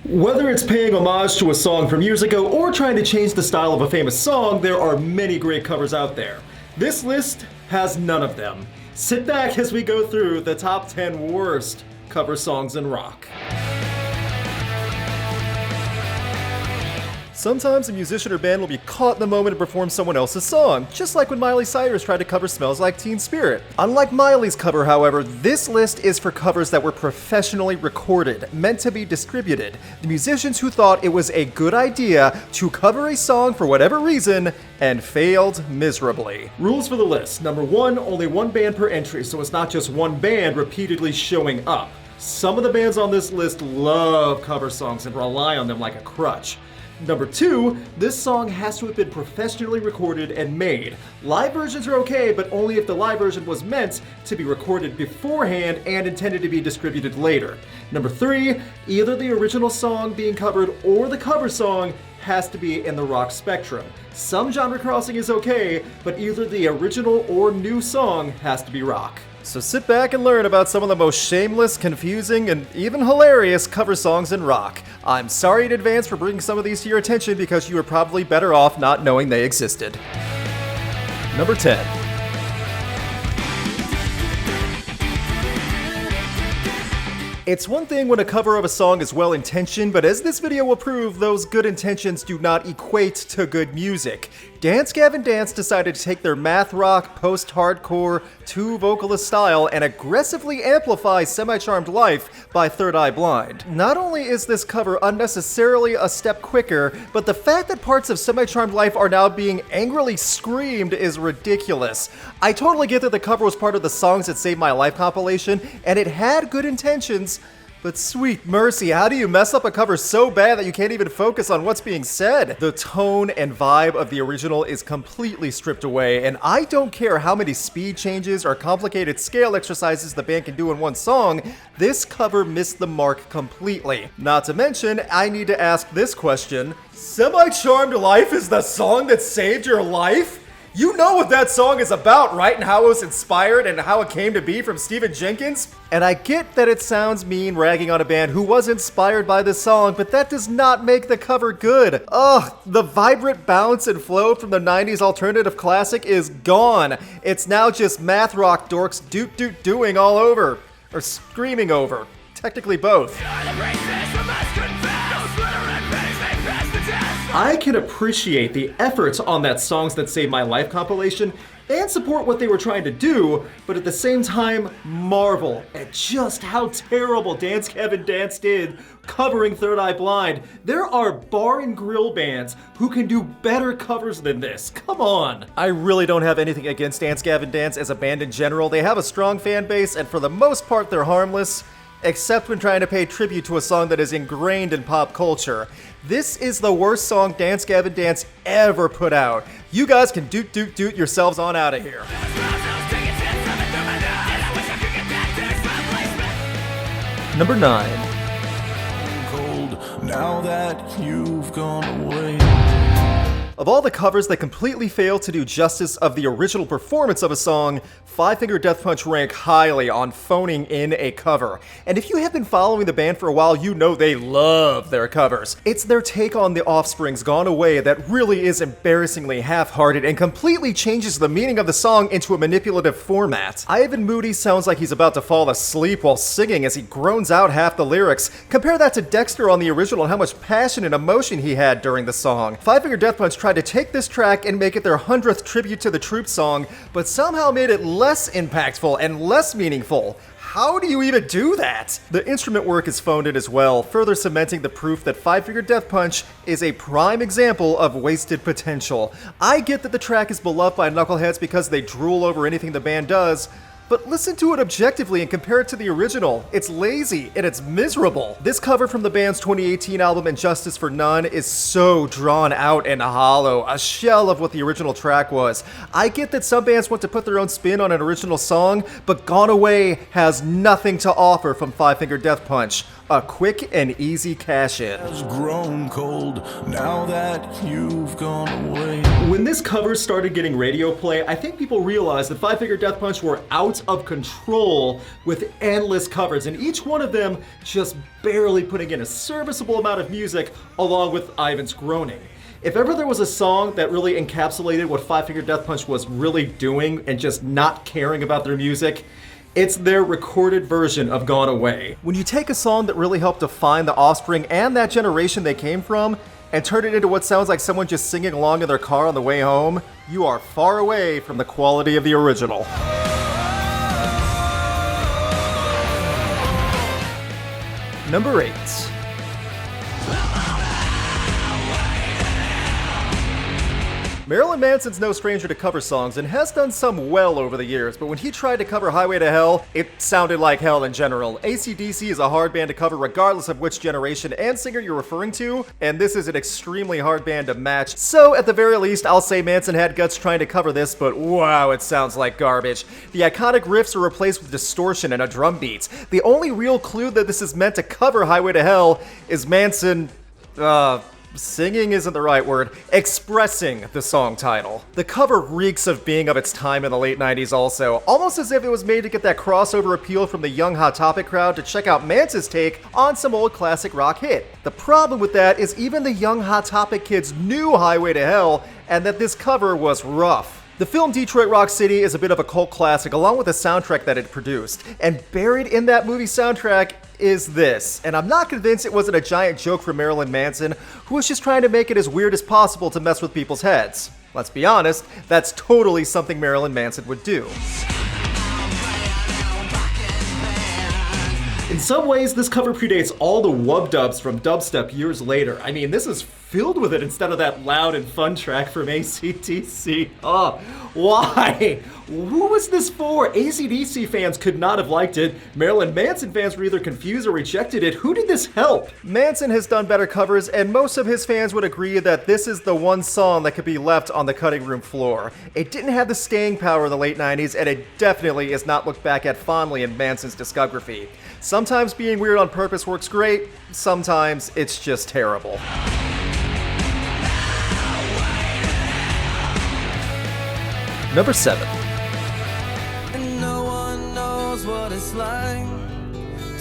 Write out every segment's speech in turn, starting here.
Whether it's paying homage to a song from years ago or trying to change the style of a famous song, there are many great covers out there. This list has none of them. Sit back as we go through the top 10 worst cover songs in rock. Sometimes a musician or band will be caught in the moment to perform someone else's song, just like when Miley Cyrus tried to cover Smells Like Teen Spirit. Unlike Miley's cover, however, this list is for covers that were professionally recorded, meant to be distributed. The musicians who thought it was a good idea to cover a song for whatever reason and failed miserably. Rules for the list. Number 1, only one band per entry, so it's not just one band repeatedly showing up. Some of the bands on this list love cover songs and rely on them like a crutch. Number 2, this song has to have been professionally recorded and made. Live versions are okay, but only if the live version was meant to be recorded beforehand and intended to be distributed later. Number 3, either the original song being covered or the cover song has to be in the rock spectrum. Some genre crossing is okay, but either the original or new song has to be rock. So sit back and learn about some of the most shameless, confusing, and even hilarious cover songs in rock. I'm sorry in advance for bringing some of these to your attention because you were probably better off not knowing they existed. Number 10. It's one thing when a cover of a song is well-intentioned, but as this video will prove, those good intentions do not equate to good music. Dance Gavin Dance decided to take their math rock, post-hardcore, two-vocalist style and aggressively amplify Semi-Charmed Life by Third Eye Blind. Not only is this cover unnecessarily a step quicker, but the fact that parts of Semi-Charmed Life are now being angrily screamed is ridiculous. I totally get that the cover was part of the Songs That Saved My Life compilation, and it had good intentions, but sweet mercy, how do you mess up a cover so bad that you can't even focus on what's being said? The tone and vibe of the original is completely stripped away, and I don't care how many speed changes or complicated scale exercises the band can do in one song, this cover missed the mark completely. Not to mention, I need to ask this question: Semi-Charmed Life is the song that saved your life? You know what that song is about, right? And how it was inspired and how it came to be from Stephen Jenkins? And I get that it sounds mean ragging on a band who was inspired by this song, but that does not make the cover good. Ugh, the vibrant bounce and flow from the 90s alternative classic is gone. It's now just math rock dorks doot-doot-doing all over. Or screaming over. Technically both. I can appreciate the efforts on that Songs That Saved My Life compilation and support what they were trying to do, but at the same time, marvel at just how terrible Dance Gavin Dance did covering Third Eye Blind. There are bar and grill bands who can do better covers than this. Come on. I really don't have anything against Dance Gavin Dance as a band in general. They have a strong fan base, and for the most part, they're harmless. Except when trying to pay tribute to a song that is ingrained in pop culture. This is the worst song Dance Gavin Dance ever put out. You guys can doot yourselves on out of here. Number 9. Cold now that you've gone away. Of all the covers that completely fail to do justice of the original performance of a song, Five Finger Death Punch rank highly on phoning in a cover. And if you have been following the band for a while, you know they love their covers. It's their take on The Offspring's Gone Away that really is embarrassingly half-hearted and completely changes the meaning of the song into a manipulative format. Ivan Moody sounds like he's about to fall asleep while singing as he groans out half the lyrics. Compare that to Dexter on the original and how much passion and emotion he had during the song. Five Finger Death Punch tried to take this track and make it their 100th tribute to the Troops song, but somehow made it less impactful and less meaningful. How do you even do that? The instrument work is phoned in as well, further cementing the proof that Five Finger Death Punch is a prime example of wasted potential. I get that the track is beloved by knuckleheads because they drool over anything the band does, but listen to it objectively and compare it to the original. It's lazy and it's miserable. This cover from the band's 2018 album Injustice for None is so drawn out and hollow, a shell of what the original track was. I get that some bands want to put their own spin on an original song, but Gone Away has nothing to offer from Five Finger Death Punch. a quick and easy cash-in. Has grown cold now that you've gone away. When this cover started getting radio play, I think people realized that Five Finger Death Punch were out of control with endless covers, and each one of them just barely putting in a serviceable amount of music along with Ivan's groaning. If ever there was a song that really encapsulated what Five Finger Death Punch was really doing and just not caring about their music, it's their recorded version of Gone Away. When you take a song that really helped define the Offspring and that generation they came from, and turn it into what sounds like someone just singing along in their car on the way home, you are far away from the quality of the original. Number 8. Marilyn Manson's no stranger to cover songs and has done some well over the years, but when he tried to cover Highway to Hell, it sounded like hell in general. AC/DC is a hard band to cover regardless of which generation and singer you're referring to, and this is an extremely hard band to match. So at the very least, I'll say Manson had guts trying to cover this, but wow, it sounds like garbage. The iconic riffs are replaced with distortion and a drum beat. The only real clue that this is meant to cover Highway to Hell is Manson, singing isn't the right word, expressing the song title. The cover reeks of being of its time in the late 90s also, almost as if it was made to get that crossover appeal from the young Hot Topic crowd to check out Manson's take on some old classic rock hit. The problem with that is even the young Hot Topic kids knew Highway to Hell and that this cover was rough. The film Detroit Rock City is a bit of a cult classic along with the soundtrack that it produced, and buried in that movie soundtrack is this, and I'm not convinced it wasn't a giant joke from Marilyn Manson, who was just trying to make it as weird as possible to mess with people's heads. Let's be honest, that's totally something Marilyn Manson would do. In some ways, this cover predates all the wub-dubs from dubstep years later. I mean, this is filled with it instead of that loud and fun track from AC/DC. Oh, why? Who was this for? AC/DC fans could not have liked it. Marilyn Manson fans were either confused or rejected it. Who did this help? Manson has done better covers, and most of his fans would agree that this is the one song that could be left on the cutting room floor. It didn't have the staying power of the late 90s, and it definitely is not looked back at fondly in Manson's discography. Sometimes being weird on purpose works great, sometimes it's just terrible. Number 7. And no one knows what it's like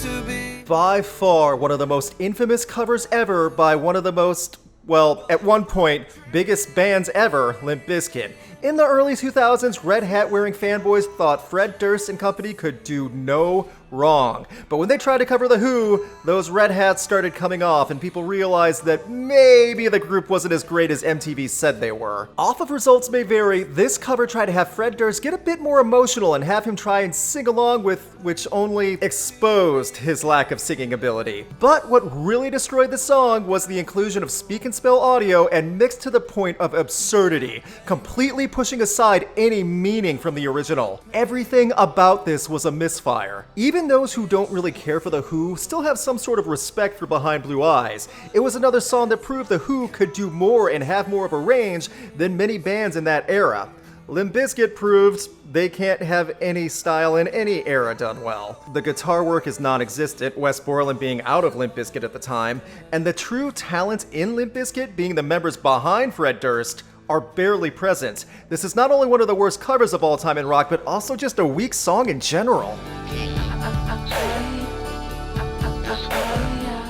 to be. By far one of the most infamous covers ever by one of the most, well, at one point, biggest bands ever, Limp Bizkit. In the early 2000s, red hat wearing fanboys thought Fred Durst and company could do no wrong. But when they tried to cover The Who, those red hats started coming off and people realized that maybe the group wasn't as great as MTV said they were. Off of results may vary, this cover tried to have Fred Durst get a bit more emotional and have him try and sing along with, which only exposed his lack of singing ability. But what really destroyed the song was the inclusion of speak and spell audio and mixed to the point of absurdity, completely pushing aside any meaning from the original. Everything about this was a misfire. Even those who don't really care for The Who still have some sort of respect for Behind Blue Eyes. It was another song that proved The Who could do more and have more of a range than many bands in that era. Limp Bizkit proved they can't have any style in any era done well. The guitar work is non-existent, Wes Borland being out of Limp Bizkit at the time, and the true talent in Limp Bizkit, being the members behind Fred Durst, are barely present. This is not only one of the worst covers of all time in rock, but also just a weak song in general.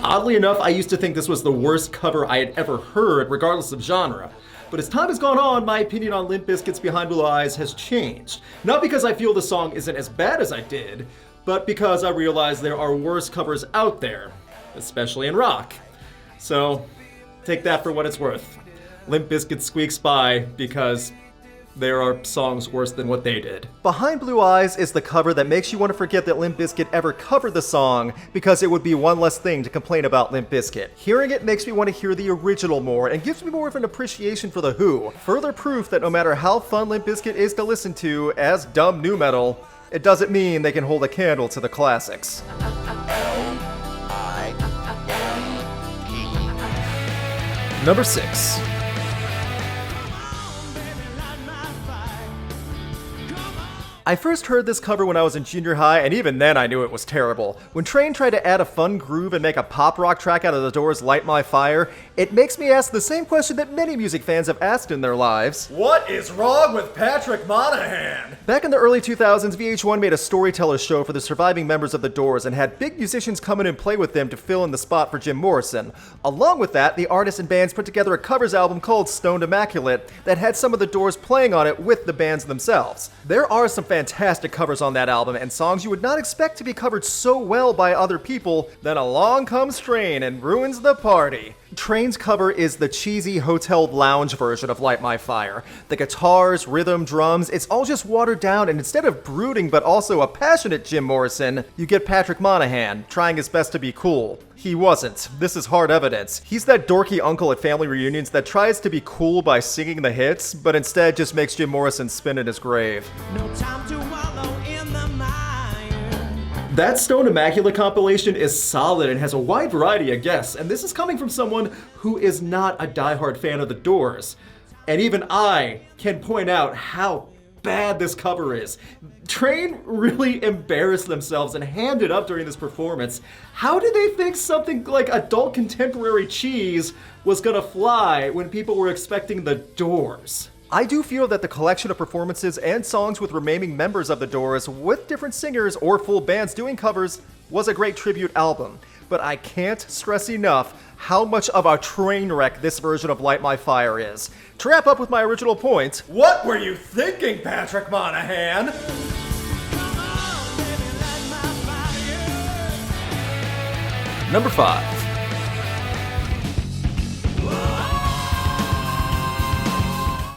Oddly enough, I used to think this was the worst cover I had ever heard, regardless of genre. But as time has gone on, my opinion on Limp Bizkit's Behind Blue Eyes has changed. Not because I feel the song isn't as bad as I did, but because I realize there are worse covers out there, especially in rock. So, take that for what it's worth. Limp Bizkit squeaks by because there are songs worse than what they did. Behind Blue Eyes is the cover that makes you want to forget that Limp Bizkit ever covered the song, because it would be one less thing to complain about Limp Bizkit. Hearing it makes me want to hear the original more and gives me more of an appreciation for The Who. Further proof that no matter how fun Limp Bizkit is to listen to as dumb nu metal, it doesn't mean they can hold a candle to the classics. Number 6. I first heard this cover when I was in junior high, and even then I knew it was terrible. When Train tried to add a fun groove and make a pop rock track out of the Doors' Light My Fire, it makes me ask the same question that many music fans have asked in their lives. What is wrong with Patrick Monahan? Back in the early 2000s, VH1 made a storyteller show for the surviving members of the Doors and had big musicians come in and play with them to fill in the spot for Jim Morrison. Along with that, the artists and bands put together a covers album called Stoned Immaculate that had some of the Doors playing on it with the bands themselves. There are some fantastic covers on that album and songs you would not expect to be covered so well by other people. Then along comes Train and ruins the party. Train's cover is the cheesy hotel lounge version of Light My Fire. The guitars, rhythm, drums, it's all just watered down, and instead of brooding but also a passionate Jim Morrison, you get Patrick Monahan trying his best to be cool. He wasn't. This is hard evidence. He's that dorky uncle at family reunions that tries to be cool by singing the hits, but instead just makes Jim Morrison spin in his grave. No time to wallow in the mire. That Stoned Immaculate compilation is solid and has a wide variety of guests, and this is coming from someone who is not a diehard fan of the Doors. And even I can point out how bad this cover is. Train really embarrassed themselves and hammed it up during this performance. How did they think something like adult contemporary cheese was gonna fly when people were expecting the Doors? I do feel that the collection of performances and songs with remaining members of the Doors, with different singers or full bands doing covers, was a great tribute album. But I can't stress enough how much of a train wreck this version of Light My Fire is. To wrap up with my original point, What were you thinking, Patrick Monahan? Come on, baby, light my fire. number 5.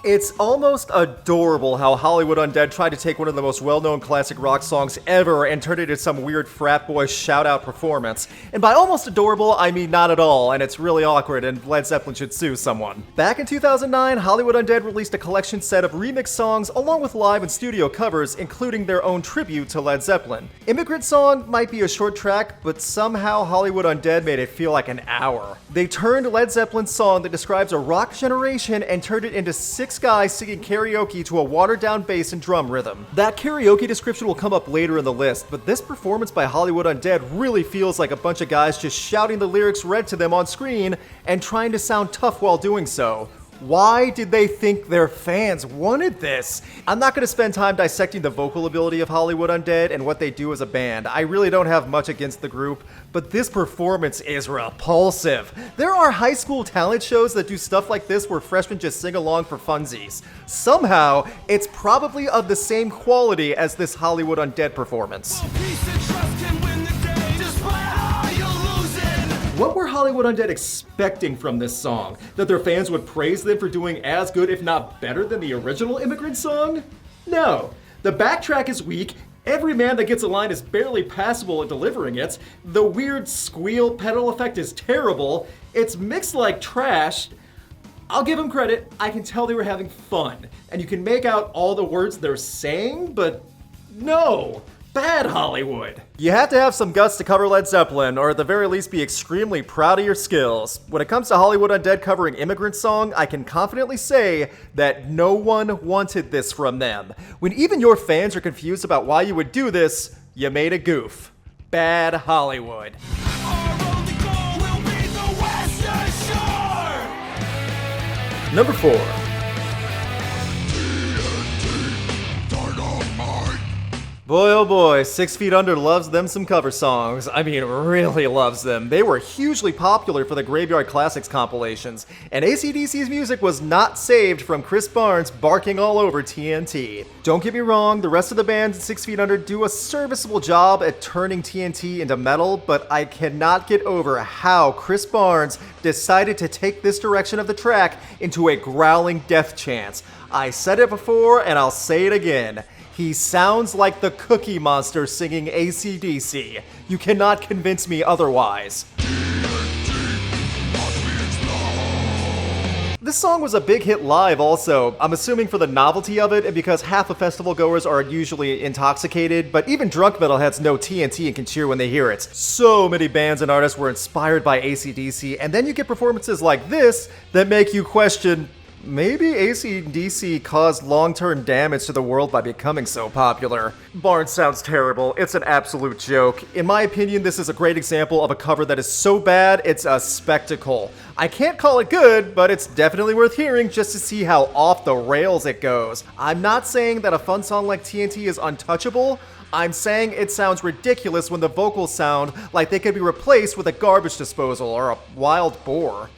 It's almost adorable how Hollywood Undead tried to take one of the most well-known classic rock songs ever and turn it into some weird frat boy shout-out performance. And by almost adorable, I mean not at all, and it's really awkward and Led Zeppelin should sue someone. Back in 2009, Hollywood Undead released a collection set of remix songs along with live and studio covers, including their own tribute to Led Zeppelin. Immigrant Song might be a short track, but somehow Hollywood Undead made it feel like an hour. They turned Led Zeppelin's song that describes a rock generation and turned it into 6 guys singing karaoke to a watered-down bass and drum rhythm. That karaoke description will come up later in the list, but this performance by Hollywood Undead really feels like a bunch of guys just shouting the lyrics read to them on screen and trying to sound tough while doing so. Why did they think their fans wanted this? I'm not going to spend time dissecting the vocal ability of Hollywood Undead and what they do as a band. I really don't have much against the group, but this performance is repulsive. There are high school talent shows that do stuff like this where freshmen just sing along for funsies. Somehow, it's probably of the same quality as this Hollywood Undead performance. Peace and trust can win the day, despite how you're losing. What were Hollywood Undead expecting from this song? That their fans would praise them for doing as good, if not better, than the original Immigrant Song? No. The backtrack is weak, every man that gets a line is barely passable at delivering it, the weird squeal pedal effect is terrible, it's mixed like trash. I'll give them credit, I can tell they were having fun, and you can make out all the words they're saying, but no. Bad Hollywood. You have to have some guts to cover Led Zeppelin, or at the very least be extremely proud of your skills. When it comes to Hollywood Undead covering Immigrant Song, I can confidently say that no one wanted this from them. When even your fans are confused about why you would do this, you made a goof. Bad Hollywood. Our only goal will be the Western Shore. Number 4. Boy oh boy, 6 Feet Under loves them some cover songs. I mean, really loves them. They were hugely popular for the Graveyard Classics compilations, and AC/DC's music was not saved from Chris Barnes barking all over TNT. Don't get me wrong, the rest of the band at 6 Feet Under do a serviceable job at turning TNT into metal, but I cannot get over how Chris Barnes decided to take this direction of the track into a growling death chant. I said it before, and I'll say it again. He sounds like the Cookie Monster singing AC/DC. You cannot convince me otherwise. This song was a big hit live also. I'm assuming for the novelty of it and because half of festival goers are usually intoxicated, but even drunk metalheads know TNT and can cheer when they hear it. So many bands and artists were inspired by AC/DC, and then you get performances like this that make you question, Maybe AC/DC caused long-term damage to the world by becoming so popular. Barnes sounds terrible. It's an absolute joke. In my opinion, this is a great example of a cover that is so bad, it's a spectacle. I can't call it good, but it's definitely worth hearing just to see how off the rails it goes. I'm not saying that a fun song like TNT is untouchable. I'm saying it sounds ridiculous when the vocals sound like they could be replaced with a garbage disposal or a wild boar.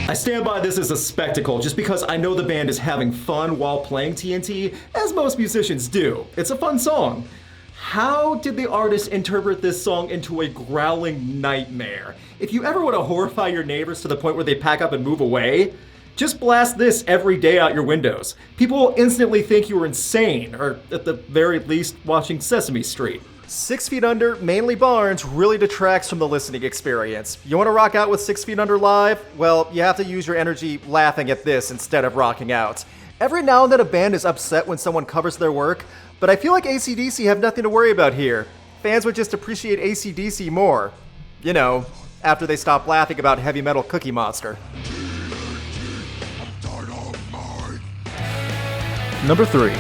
I stand by this as a spectacle just because I know the band is having fun while playing TNT, as most musicians do. It's a fun song. How did the artist interpret this song into a growling nightmare? If you ever want to horrify your neighbors to the point where they pack up and move away, just blast this every day out your windows. People will instantly think you were insane, or at the very least, watching Sesame Street. 6 Feet Under, mainly Barnes, really detracts from the listening experience. You want to rock out with 6 Feet Under live? Well, you have to use your energy laughing at this instead of rocking out. Every now and then a band is upset when someone covers their work, but I feel like AC/DC have nothing to worry about here. Fans would just appreciate AC/DC more. You know, after they stop laughing about Heavy Metal Cookie Monster. Number 3.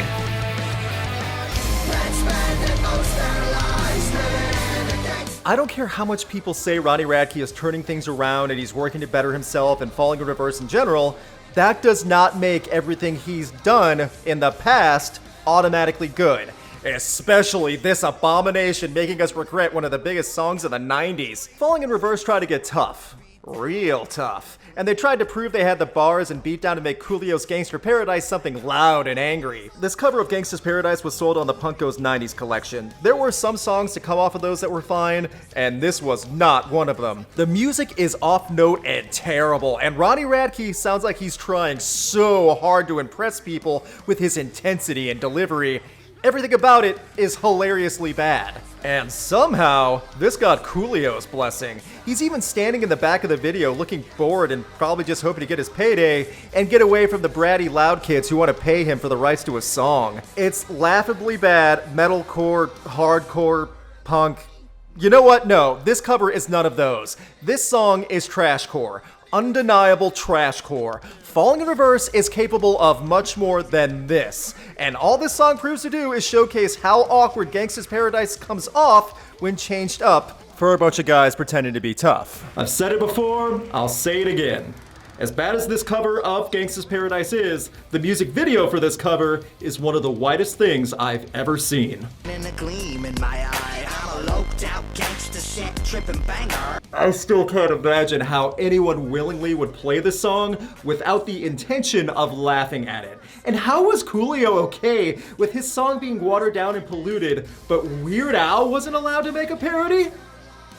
I don't care how much people say Ronnie Radke is turning things around and he's working to better himself and falling in reverse in general, that does not make everything he's done in the past automatically good. Especially this abomination making us regret one of the biggest songs of the 90s. Falling in Reverse tried to get tough. Real tough. And they tried to prove they had the bars and beatdown to make Coolio's Gangster Paradise something loud and angry. This cover of Gangsta's Paradise was sold on the Punk Goes 90s collection. There were some songs to come off of those that were fine, and this was not one of them. The music is off-note and terrible, and Ronnie Radke sounds like he's trying so hard to impress people with his intensity and delivery. Everything about it is hilariously bad. And somehow, this got Coolio's blessing. He's even standing in the back of the video looking bored and probably just hoping to get his payday and get away from the bratty loud kids who want to pay him for the rights to a song. It's laughably bad, metalcore, hardcore, punk. You know what? No, this cover is none of those. This song is trashcore. Undeniable trashcore. Falling in Reverse is capable of much more than this. And all this song proves to do is showcase how awkward Gangsta's Paradise comes off when changed up for a bunch of guys pretending to be tough. I've said it before, I'll say it again. As bad as this cover of Gangsta's Paradise is, the music video for this cover is one of the whitest things I've ever seen. In a gleam in my eye, I'm a loped out gangsta shit tripping banger. I still can't imagine how anyone willingly would play this song without the intention of laughing at it. And how was Coolio okay with his song being watered down and polluted, but Weird Al wasn't allowed to make a parody?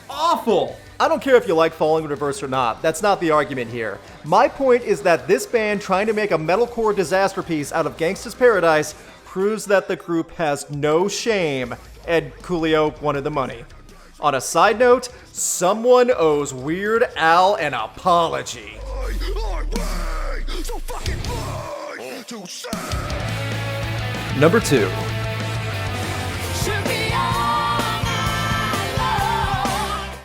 Awful! I don't care if you like Falling in Reverse or not, that's not the argument here. My point is that this band trying to make a metalcore disaster piece out of Gangsta's Paradise proves that the group has no shame, and Coolio wanted the money. On a side note, someone owes Weird Al an apology. Number 2.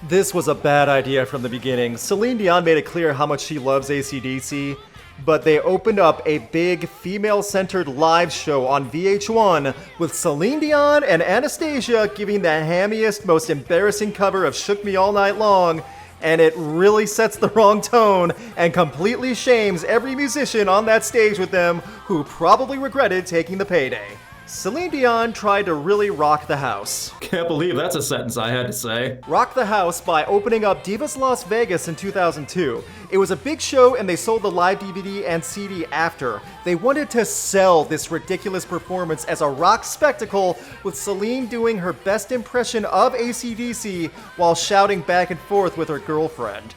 This was a bad idea from the beginning. Celine Dion made it clear how much she loves AC/DC, but they opened up a big female-centered live show on VH1 with Celine Dion and Anastasia giving the hammiest, most embarrassing cover of Shook Me All Night Long, and it really sets the wrong tone and completely shames every musician on that stage with them who probably regretted taking the payday. Celine Dion tried to really rock the house. Can't believe that's a sentence I had to say. Rock the house by opening up Divas Las Vegas in 2002. It was a big show and they sold the live DVD and CD after. They wanted to sell this ridiculous performance as a rock spectacle with Celine doing her best impression of AC/DC while shouting back and forth with her girlfriend.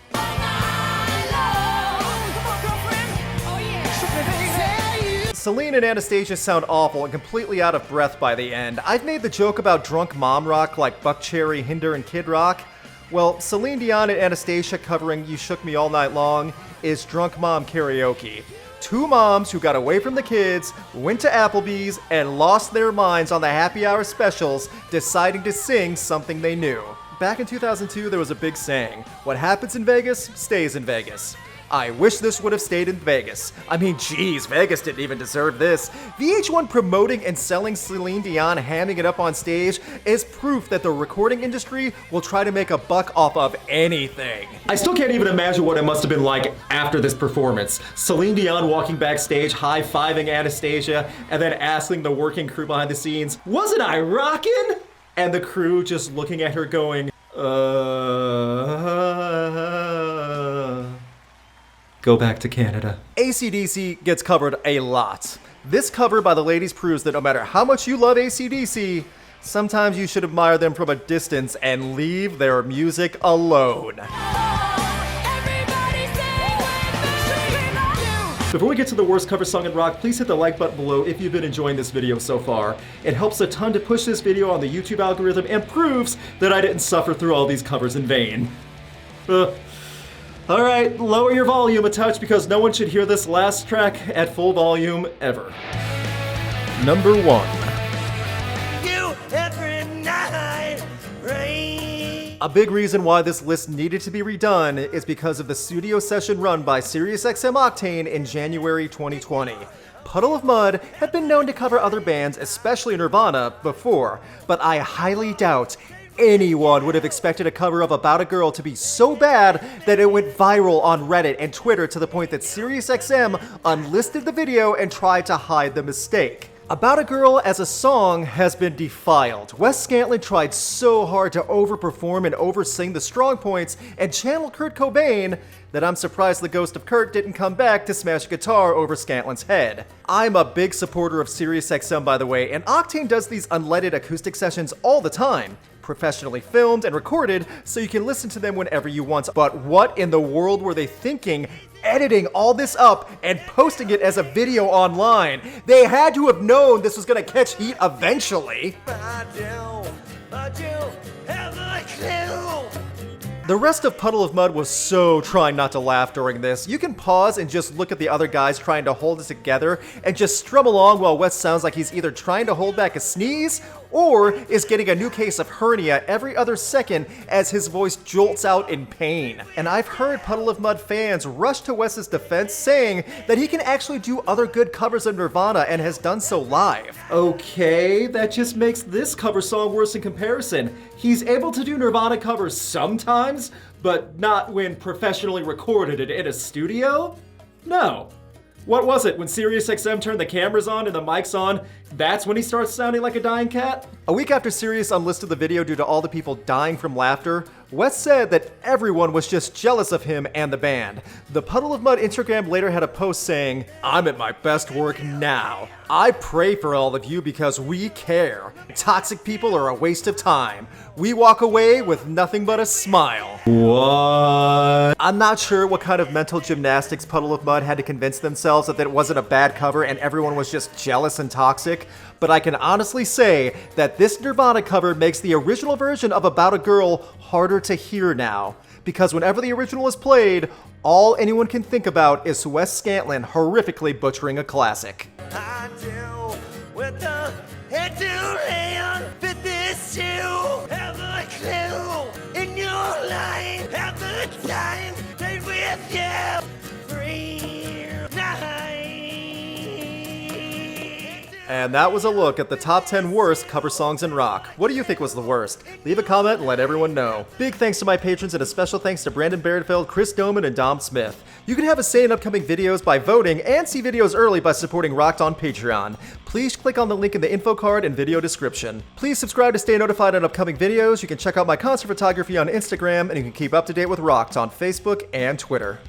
Celine and Anastasia sound awful and completely out of breath by the end. I've made the joke about drunk mom rock like Buckcherry, Hinder, and Kid Rock. Well, Celine Dion and Anastasia covering You Shook Me All Night Long is drunk mom karaoke. Two moms who got away from the kids, went to Applebee's, and lost their minds on the happy hour specials, deciding to sing something they knew. back in 2002 there was a big saying, what happens in Vegas stays in Vegas. I wish this would have stayed in Vegas. I mean, geez, Vegas didn't even deserve this. VH1 promoting and selling Celine Dion hamming it up on stage is proof that the recording industry will try to make a buck off of anything. I still can't even imagine what it must have been like after this performance. Celine Dion walking backstage, high-fiving Anastasia, and then asking the working crew behind the scenes, wasn't I rockin'? And the crew just looking at her going, Go back to Canada. AC/DC gets covered a lot. This cover by the ladies proves that no matter how much you love AC/DC, sometimes you should admire them from a distance and leave their music alone. Before we get to the worst cover song in rock, please hit the like button below if you've been enjoying this video so far. It helps a ton to push this video on the YouTube algorithm and proves that I didn't suffer through all these covers in vain. Alright, lower your volume a touch because no one should hear this last track at full volume ever. Number 1. You every night, rain. A big reason why this list needed to be redone is because of the studio session run by SiriusXM Octane in January 2020. Puddle of Mudd had been known to cover other bands, especially Nirvana, before, but I highly doubt anyone would have expected a cover of About a Girl to be so bad that it went viral on Reddit and Twitter to the point that SiriusXM unlisted the video and tried to hide the mistake. About a Girl as a song has been defiled. Wes Scantlin tried so hard to overperform and oversing the strong points and channel Kurt Cobain that I'm surprised the ghost of Kurt didn't come back to smash a guitar over Scantlin's head. I'm a big supporter of SiriusXM, by the way, and Octane does these unleaded acoustic sessions all the time. Professionally filmed and recorded so you can listen to them whenever you want. But what in the world were they thinking editing all this up and posting it as a video online? They had to have known this was gonna catch heat eventually. But you have a clue. The rest of Puddle of Mudd was so trying not to laugh during this. You can pause and just look at the other guys trying to hold it together and just strum along while Wes sounds like he's either trying to hold back a sneeze or is getting a new case of hernia every other second as his voice jolts out in pain. And I've heard Puddle of Mudd fans rush to Wes's defense saying that he can actually do other good covers of Nirvana and has done so live. Okay, that just makes this cover song worse in comparison. He's able to do Nirvana covers sometimes, but not when professionally recorded it in a studio? No. What was it, when SiriusXM turned the cameras on and the mics on, that's when he starts sounding like a dying cat? A week after Sirius unlisted the video due to all the people dying from laughter, Wes said that everyone was just jealous of him and the band. The Puddle of Mudd Instagram later had a post saying, "I'm at my best work now. I pray for all of you because we care. Toxic people are a waste of time. We walk away with nothing but a smile." What? I'm not sure what kind of mental gymnastics Puddle of Mudd had to convince themselves that it wasn't a bad cover and everyone was just jealous and toxic, but I can honestly say that this Nirvana cover makes the original version of About a Girl harder to hear now, because whenever the original is played, all anyone can think about is Wes Scantlin horrifically butchering a classic. I do with the head to hand fit this shoe. Have a clue in your life. Have the time stay with you. Free night. And that was a look at the top 10 worst cover songs in rock. What do you think was the worst? Leave a comment and let everyone know. Big thanks to my patrons and a special thanks to Brandon Bairdfeld, Chris Doman, and Dom Smith. You can have a say in upcoming videos by voting and see videos early by supporting Rocked on Patreon. Please click on the link in the info card and video description. Please subscribe to stay notified on upcoming videos. You can check out my concert photography on Instagram, and you can keep up to date with Rocked on Facebook and Twitter.